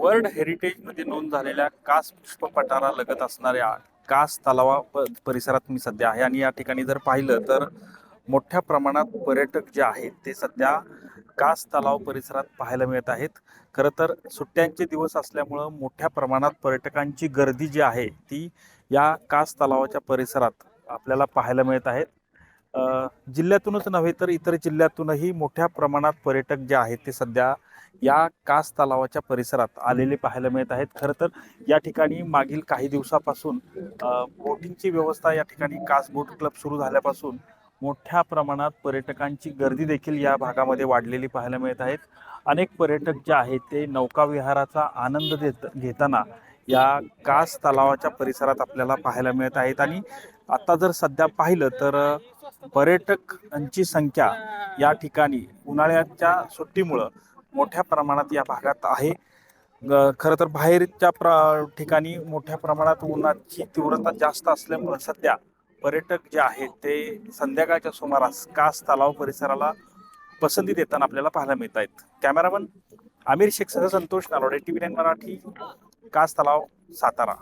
World हेरिटेजमध्ये नोंद झालेल्या कास पुष्पपटारा लगत असणाऱ्या कास तलावा परिसरात मी सध्या आहे आणि या ठिकाणी जर पाहिलं तर मोठ्या प्रमाणात पर्यटक जे आहेत ते सध्या कास तलाव परिसरात पाहायला मिळत आहेत. खरं तर सुट्ट्यांचे दिवस असल्यामुळं मोठ्या प्रमाणात पर्यटकांची गर्दी जी आहे ती या कास तलावाच्या परिसरात आपल्याला पाहायला मिळत आहेत. जिल्ह्यातूनच नव्हे तर इतर जिल्ह्यातूनही मोठ्या प्रमाणात पर्यटक जे आहेत ते सध्या या कास तलावाच्या परिसरात आलेले पाहायला मिळत आहेत. खरं तर या ठिकाणी मागील काही दिवसापासून बोटिंगची व्यवस्था या ठिकाणी कास बोट क्लब सुरू झाल्यापासून मोठ्या प्रमाणात पर्यटकांची गर्दी देखील या भागामध्ये वाढलेली पाहायला मिळत आहेत. अनेक पर्यटक जे आहेत ते नौकाविहाराचा आनंद घेताना या कास तलावाच्या परिसरात आपल्याला पाहायला मिळत आहेत. आणि आता जर सध्या पाहिलं तर पर्यटकांची संख्या या ठिकाणी उन्हाळ्याच्या सुट्टीमुळं मोठ्या प्रमाणात या भागात आहे. खरं तर बाहेरच्या ठिकाणी मोठ्या प्रमाणात उन्हाची तीव्रता जास्त असल्यामुळे सध्या पर्यटक जे आहेत ते संध्याकाळच्या सुमारास कास तलाव परिसराला पसंती देताना आपल्याला पाहायला मिळत आहेत. कॅमेरामन आमिर शेख सह संतोष नारोडे, TV9 मराठी, कास तलाव, सातारा.